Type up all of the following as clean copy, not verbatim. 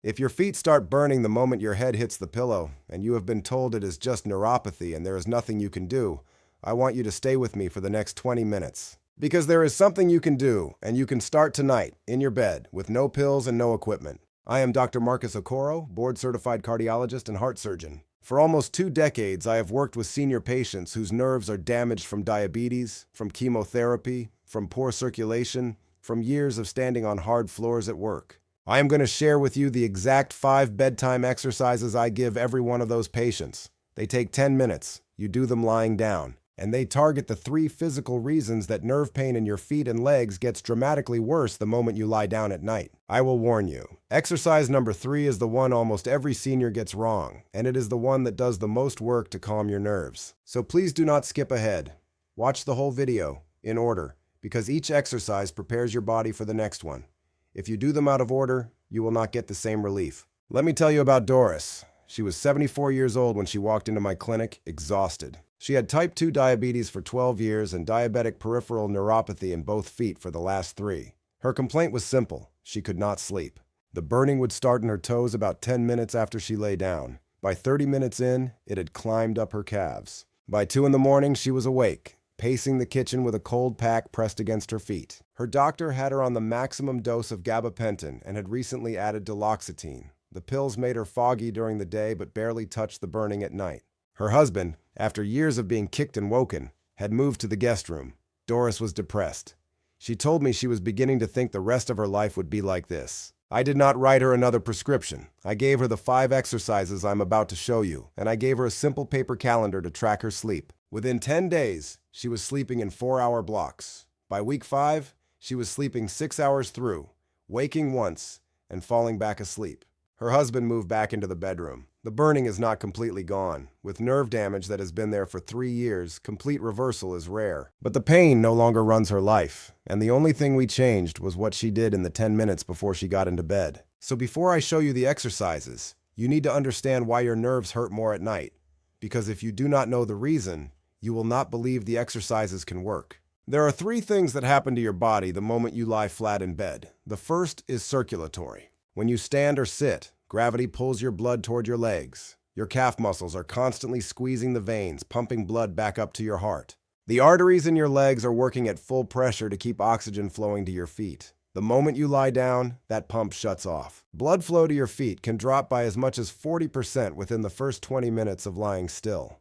If your feet start burning the moment your head hits the pillow, and you have been told it is just neuropathy and there is nothing you can do, I want you to stay with me for the next 20 minutes. Because there is something you can do, and you can start tonight, in your bed, with no pills and no equipment. I am Dr. Marcus Okoro, board-certified cardiologist and heart surgeon. For almost 2 decades, I have worked with senior patients whose nerves are damaged from diabetes, from chemotherapy, from poor circulation, from years of standing on hard floors at work. I am going to share with you the exact 5 bedtime exercises I give every one of those patients. They take 10 minutes. You do them lying down. And they target the 3 physical reasons that nerve pain in your feet and legs gets dramatically worse the moment you lie down at night. I will warn you. Exercise number 3 is the one almost every senior gets wrong, and it is the one that does the most work to calm your nerves. So please do not skip ahead. Watch the whole video, in order, because each exercise prepares your body for the next one. If you do them out of order, you will not get the same relief. Let me tell you about Doris. She was 74 years old when she walked into my clinic, exhausted. She had type 2 diabetes for 12 years and diabetic peripheral neuropathy in both feet for the last 3. Her complaint was simple. She could not sleep. The burning would start in her toes about 10 minutes after she lay down. By 30 minutes in, it had climbed up her calves. By 2 in the morning, she was awake, pacing the kitchen with a cold pack pressed against her feet. Her doctor had her on the maximum dose of gabapentin and had recently added duloxetine. The pills made her foggy during the day but barely touched the burning at night. Her husband, after years of being kicked and woken, had moved to the guest room. Doris was depressed. She told me she was beginning to think the rest of her life would be like this. I did not write her another prescription. I gave her the 5 exercises I'm about to show you, and I gave her a simple paper calendar to track her sleep. Within 10 days, she was sleeping in 4-hour blocks. By week 5, she was sleeping 6 hours through, waking once, and falling back asleep. Her husband moved back into the bedroom. The burning is not completely gone. With nerve damage that has been there for 3 years, complete reversal is rare. But the pain no longer runs her life, and the only thing we changed was what she did in the 10 minutes before she got into bed. So before I show you the exercises, you need to understand why your nerves hurt more at night. Because if you do not know the reason, you will not believe the exercises can work. There are 3 things that happen to your body the moment you lie flat in bed. The first is circulatory. When you stand or sit, gravity pulls your blood toward your legs. Your calf muscles are constantly squeezing the veins, pumping blood back up to your heart. The arteries in your legs are working at full pressure to keep oxygen flowing to your feet. The moment you lie down, that pump shuts off. Blood flow to your feet can drop by as much as 40% within the first 20 minutes of lying still.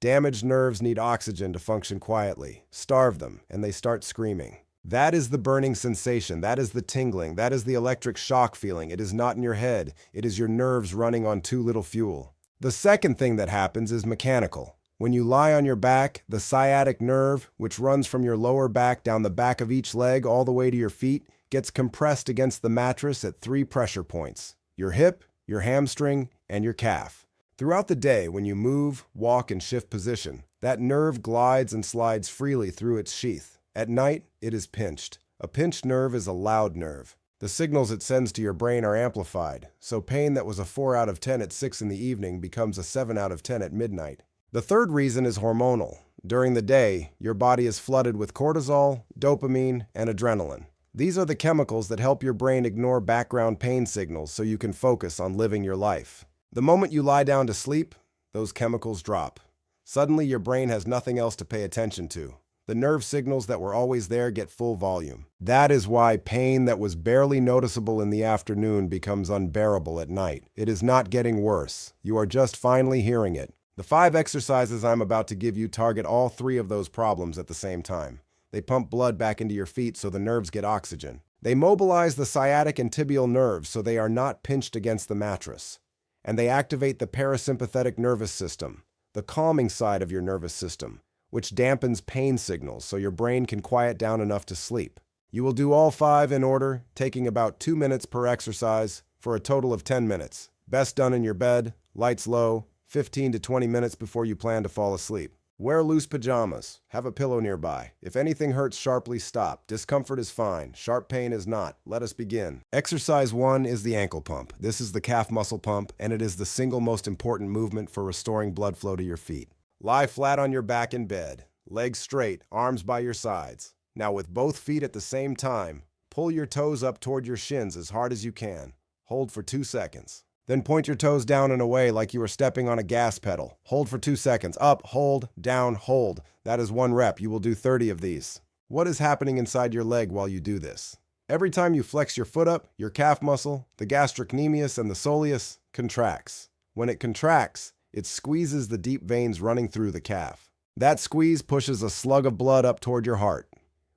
Damaged nerves need oxygen to function quietly. Starve them, and they start screaming. That is the burning sensation, that is the tingling, that is the electric shock feeling. It is not in your head, it is your nerves running on too little fuel. The second thing that happens is mechanical. When you lie on your back, the sciatic nerve, which runs from your lower back down the back of each leg all the way to your feet, gets compressed against the mattress at 3 pressure points: your hip, your hamstring, and your calf. Throughout the day, when you move, walk, and shift position, that nerve glides and slides freely through its sheath. At night, it is pinched. A pinched nerve is a loud nerve. The signals it sends to your brain are amplified, so pain that was a 4 out of 10 at 6 in the evening becomes a 7 out of 10 at midnight. The third reason is hormonal. During the day, your body is flooded with cortisol, dopamine, and adrenaline. These are the chemicals that help your brain ignore background pain signals so you can focus on living your life. The moment you lie down to sleep, those chemicals drop. Suddenly, your brain has nothing else to pay attention to. The nerve signals that were always there get full volume. That is why pain that was barely noticeable in the afternoon becomes unbearable at night. It is not getting worse. You are just finally hearing it. The 5 exercises I'm about to give you target all 3 of those problems at the same time. They pump blood back into your feet so the nerves get oxygen. They mobilize the sciatic and tibial nerves so they are not pinched against the mattress. And they activate the parasympathetic nervous system, the calming side of your nervous system, which dampens pain signals so your brain can quiet down enough to sleep. You will do all 5 in order, taking about 2 minutes per exercise for a total of 10 minutes. Best done in your bed, lights low, 15 to 20 minutes before you plan to fall asleep. Wear loose pajamas. Have a pillow nearby. If anything hurts sharply, stop. Discomfort is fine. Sharp pain is not. Let us begin. Exercise 1 is the ankle pump. This is the calf muscle pump, and it is the single most important movement for restoring blood flow to your feet. Lie flat on your back in bed, legs straight, arms by your sides. Now with both feet at the same time, pull your toes up toward your shins as hard as you can. Hold for 2 seconds. Then point your toes down and away like you were stepping on a gas pedal. Hold for 2 seconds. Up, hold, down, hold. That is 1 rep. You will do 30 of these. What is happening inside your leg while you do this? Every time you flex your foot up, your calf muscle, the gastrocnemius and the soleus, contracts. When it contracts, it squeezes the deep veins running through the calf. That squeeze pushes a slug of blood up toward your heart.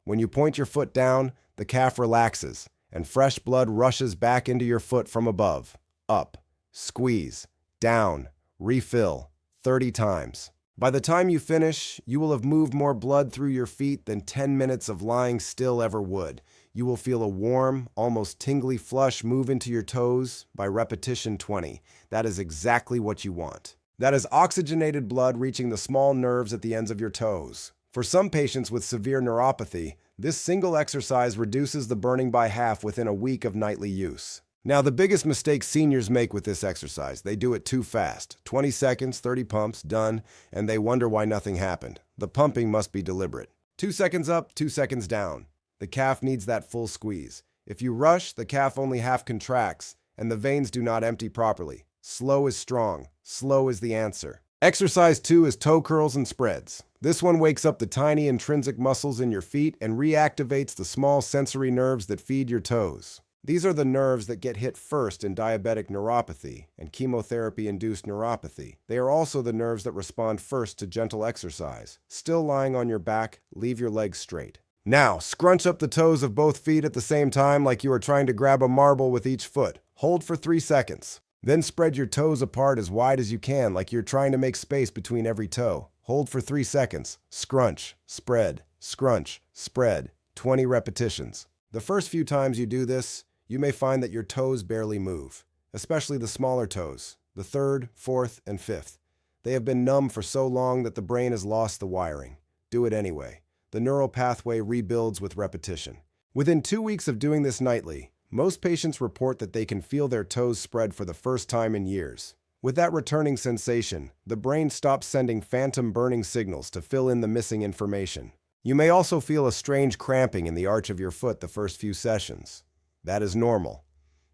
When you point your foot down, the calf relaxes, and fresh blood rushes back into your foot from above. Up, squeeze, down, refill, 30 times. By the time you finish, you will have moved more blood through your feet than 10 minutes of lying still ever would. You will feel a warm, almost tingly flush move into your toes by repetition 20. That is exactly what you want. That is oxygenated blood reaching the small nerves at the ends of your toes. For some patients with severe neuropathy, this single exercise reduces the burning by half within a week of nightly use. Now, the biggest mistake seniors make with this exercise, they do it too fast. 20 seconds, 30 pumps, done, and they wonder why nothing happened. The pumping must be deliberate. 2 seconds up, 2 seconds down. The calf needs that full squeeze. If you rush, the calf only half contracts, and the veins do not empty properly. Slow is strong. Slow is the answer. Exercise 2 is toe curls and spreads. This one wakes up the tiny intrinsic muscles in your feet and reactivates the small sensory nerves that feed your toes. These are the nerves that get hit first in diabetic neuropathy and chemotherapy-induced neuropathy. They are also the nerves that respond first to gentle exercise. Still lying on your back, leave your legs straight. Now, scrunch up the toes of both feet at the same time like you are trying to grab a marble with each foot. Hold for 3 seconds. Then spread your toes apart as wide as you can like you're trying to make space between every toe. Hold for 3 seconds. Scrunch, spread, scrunch, spread. 20 repetitions. The first few times you do this, you may find that your toes barely move, especially the smaller toes, the 3rd, 4th, and 5th. They have been numb for so long that the brain has lost the wiring. Do it anyway. The neural pathway rebuilds with repetition. Within 2 weeks of doing this nightly, most patients report that they can feel their toes spread for the first time in years. With that returning sensation, the brain stops sending phantom burning signals to fill in the missing information. You may also feel a strange cramping in the arch of your foot the first few sessions. That is normal.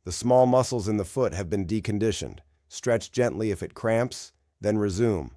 The small muscles in the foot have been deconditioned. Stretch gently if it cramps, then resume.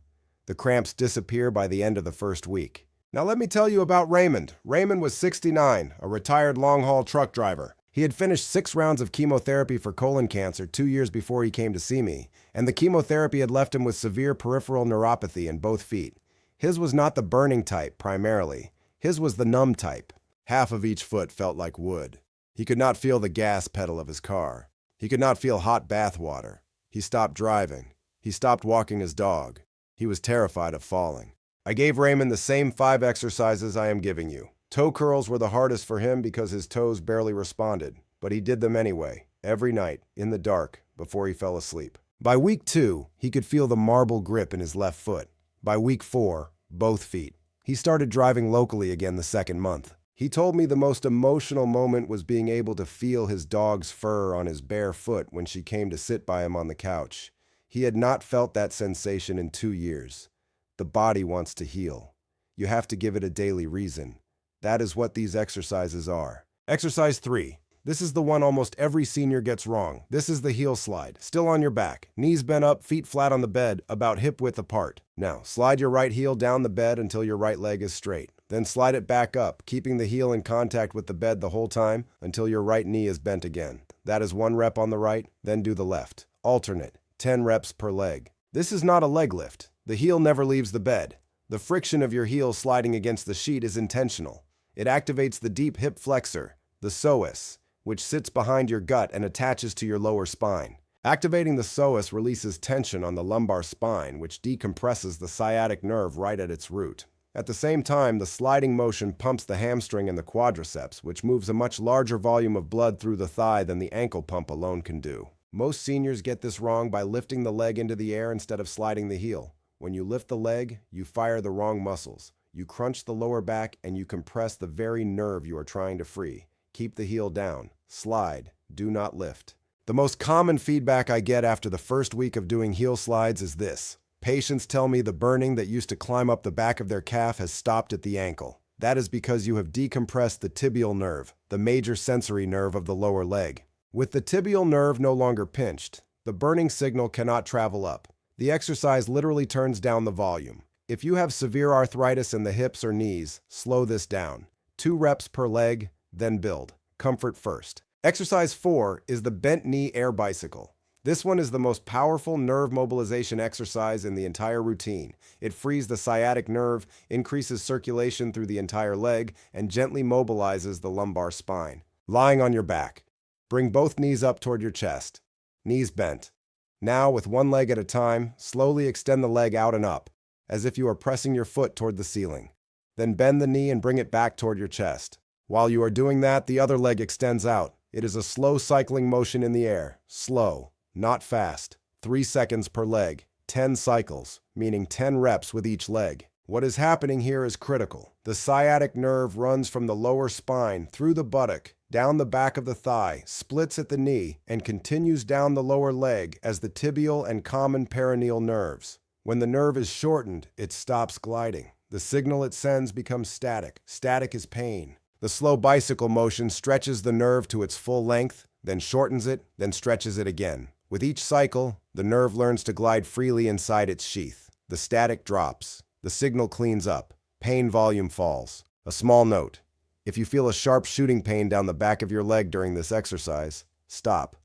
The cramps disappear by the end of the first week. Now let me tell you about Raymond. Raymond was 69, a retired long-haul truck driver. He had finished 6 rounds of chemotherapy for colon cancer 2 years before he came to see me, and the chemotherapy had left him with severe peripheral neuropathy in both feet. His was not the burning type, primarily. His was the numb type. Half of each foot felt like wood. He could not feel the gas pedal of his car. He could not feel hot bath water. He stopped driving. He stopped walking his dog. He was terrified of falling. I gave Raymond the same 5 exercises I am giving you. Toe curls were the hardest for him because his toes barely responded, but he did them anyway, every night, in the dark, before he fell asleep. By week 2, he could feel the marble grip in his left foot. By week 4, both feet. He started driving locally again the 2nd month. He told me the most emotional moment was being able to feel his dog's fur on his bare foot when she came to sit by him on the couch. He had not felt that sensation in 2 years. The body wants to heal. You have to give it a daily reason. That is what these exercises are. Exercise 3. This is the one almost every senior gets wrong. This is the heel slide. Still on your back. Knees bent up, feet flat on the bed, about hip width apart. Now, slide your right heel down the bed until your right leg is straight. Then slide it back up, keeping the heel in contact with the bed the whole time until your right knee is bent again. That is 1 rep on the right, then do the left. Alternate, 10 reps per leg. This is not a leg lift. The heel never leaves the bed. The friction of your heel sliding against the sheet is intentional. It activates the deep hip flexor, the psoas, which sits behind your gut and attaches to your lower spine. Activating the psoas releases tension on the lumbar spine, which decompresses the sciatic nerve right at its root. At the same time, the sliding motion pumps the hamstring and the quadriceps, which moves a much larger volume of blood through the thigh than the ankle pump alone can do. Most seniors get this wrong by lifting the leg into the air instead of sliding the heel. When you lift the leg, you fire the wrong muscles. You crunch the lower back and you compress the very nerve you are trying to free. Keep the heel down. Slide. Do not lift. The most common feedback I get after the first week of doing heel slides is this. Patients tell me the burning that used to climb up the back of their calf has stopped at the ankle. That is because you have decompressed the tibial nerve, the major sensory nerve of the lower leg. With the tibial nerve no longer pinched, the burning signal cannot travel up. The exercise literally turns down the volume. If you have severe arthritis in the hips or knees, slow this down. 2 reps per leg, then build. Comfort first. Exercise 4 is the bent knee air bicycle. This one is the most powerful nerve mobilization exercise in the entire routine. It frees the sciatic nerve, increases circulation through the entire leg, and gently mobilizes the lumbar spine. Lying on your back. Bring both knees up toward your chest. Knees bent. Now, with one leg at a time, slowly extend the leg out and up, as if you are pressing your foot toward the ceiling. Then bend the knee and bring it back toward your chest. While you are doing that, the other leg extends out. It is a slow cycling motion in the air. Slow, not fast. 3 seconds per leg. 10 cycles, meaning 10 reps with each leg. What is happening here is critical. The sciatic nerve runs from the lower spine, through the buttock, down the back of the thigh, splits at the knee, and continues down the lower leg as the tibial and common peroneal nerves. When the nerve is shortened, it stops gliding. The signal it sends becomes static. Static is pain. The slow bicycle motion stretches the nerve to its full length, then shortens it, then stretches it again. With each cycle, the nerve learns to glide freely inside its sheath. The static drops. The signal cleans up. Pain volume falls. A small note. If you feel a sharp shooting pain down the back of your leg during this exercise, stop.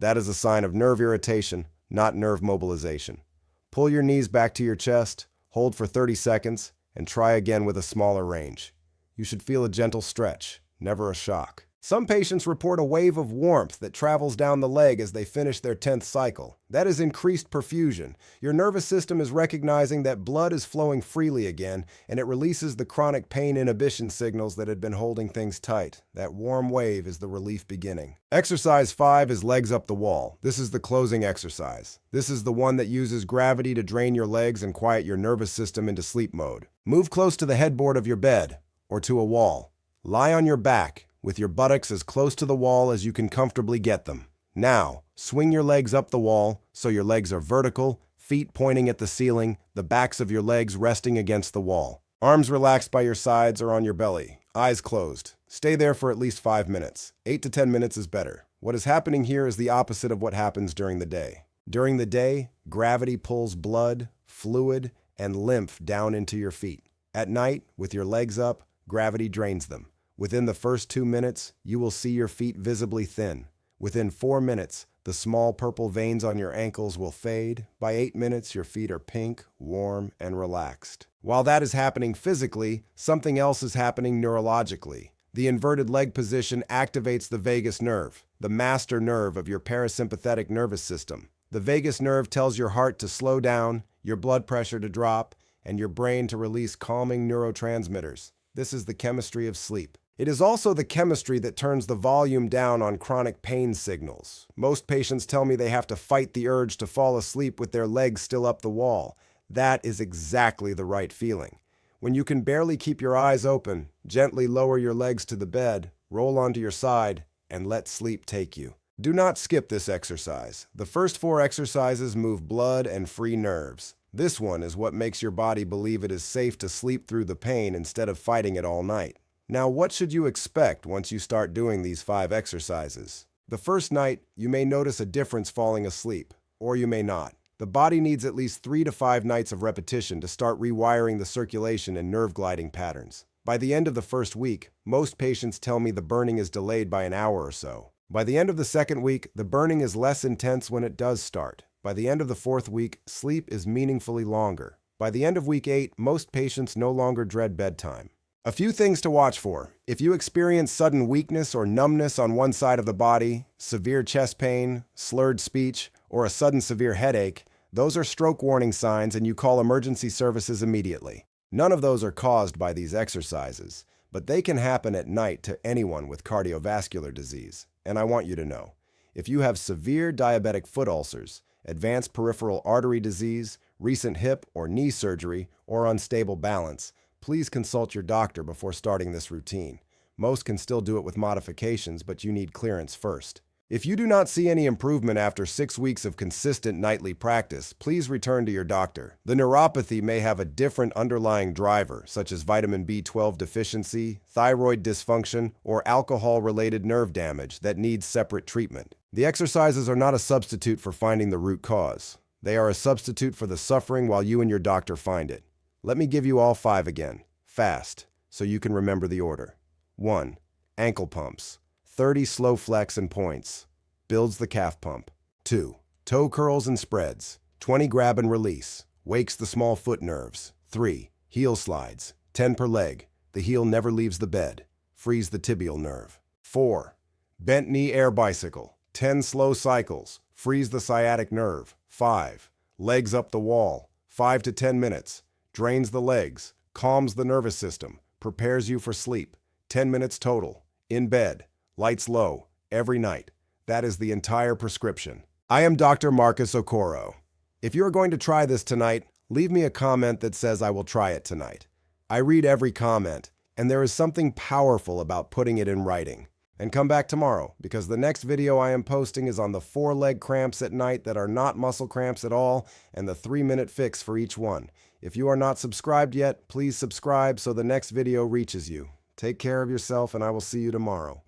That is a sign of nerve irritation, not nerve mobilization. Pull your knees back to your chest, hold for 30 seconds, and try again with a smaller range. You should feel a gentle stretch, never a shock. Some patients report a wave of warmth that travels down the leg as they finish their 10th cycle. That is increased perfusion. Your nervous system is recognizing that blood is flowing freely again, and it releases the chronic pain inhibition signals that had been holding things tight. That warm wave is the relief beginning. Exercise 5 is legs up the wall. This is the closing exercise. This is the one that uses gravity to drain your legs and quiet your nervous system into sleep mode. Move close to the headboard of your bed or to a wall. Lie on your back, with your buttocks as close to the wall as you can comfortably get them. Now, swing your legs up the wall so your legs are vertical, feet pointing at the ceiling, the backs of your legs resting against the wall. Arms relaxed by your sides or on your belly, eyes closed. Stay there for at least 5 minutes. 8 to 10 minutes is better. What is happening here is the opposite of what happens during the day. During the day, gravity pulls blood, fluid, and lymph down into your feet. At night, with your legs up, gravity drains them. Within the first 2 minutes, you will see your feet visibly thin. Within 4 minutes, the small purple veins on your ankles will fade. By 8 minutes, your feet are pink, warm, and relaxed. While that is happening physically, something else is happening neurologically. The inverted leg position activates the vagus nerve, the master nerve of your parasympathetic nervous system. The vagus nerve tells your heart to slow down, your blood pressure to drop, and your brain to release calming neurotransmitters. This is the chemistry of sleep. It is also the chemistry that turns the volume down on chronic pain signals. Most patients tell me they have to fight the urge to fall asleep with their legs still up the wall. That is exactly the right feeling. When you can barely keep your eyes open, gently lower your legs to the bed, roll onto your side, and let sleep take you. Do not skip this exercise. The first 4 exercises move blood and free nerves. This one is what makes your body believe it is safe to sleep through the pain instead of fighting it all night. Now, what should you expect once you start doing these 5 exercises? The first night, you may notice a difference falling asleep, or you may not. The body needs at least 3 to 5 nights of repetition to start rewiring the circulation and nerve gliding patterns. By the end of the first week, most patients tell me the burning is delayed by an hour or so. By the end of the second week, the burning is less intense when it does start. By the end of the 4th week, sleep is meaningfully longer. By the end of week 8, most patients no longer dread bedtime. A few things to watch for. If you experience sudden weakness or numbness on one side of the body, severe chest pain, slurred speech, or a sudden severe headache, those are stroke warning signs and you call emergency services immediately. None of those are caused by these exercises, but they can happen at night to anyone with cardiovascular disease. And I want you to know, if you have severe diabetic foot ulcers, advanced peripheral artery disease, recent hip or knee surgery, or unstable balance, please consult your doctor before starting this routine. Most can still do it with modifications, but you need clearance first. If you do not see any improvement after 6 weeks of consistent nightly practice, please return to your doctor. The neuropathy may have a different underlying driver, such as vitamin B12 deficiency, thyroid dysfunction, or alcohol-related nerve damage that needs separate treatment. The exercises are not a substitute for finding the root cause. They are a substitute for the suffering while you and your doctor find it. Let me give you all 5 again, fast, so you can remember the order. 1. Ankle pumps. 30 slow flex and points. Builds the calf pump. 2. Toe curls and spreads. 20 grab and release. Wakes the small foot nerves. 3. Heel slides. 10 per leg. The heel never leaves the bed. Frees the tibial nerve. 4. Bent knee air bicycle. 10 slow cycles. Frees the sciatic nerve. 5. Legs up the wall. 5 to 10 minutes. Drains the legs. Calms the nervous system. Prepares you for sleep. 10 minutes total. In bed. Lights low, every night. That is the entire prescription. I am Dr. Marcus Okoro. If you are going to try this tonight, leave me a comment that says I will try it tonight. I read every comment, and there is something powerful about putting it in writing. And come back tomorrow, because the next video I am posting is on the 4 leg cramps at night that are not muscle cramps at all, and the 3-minute fix for each one. If you are not subscribed yet, please subscribe so the next video reaches you. Take care of yourself, and I will see you tomorrow.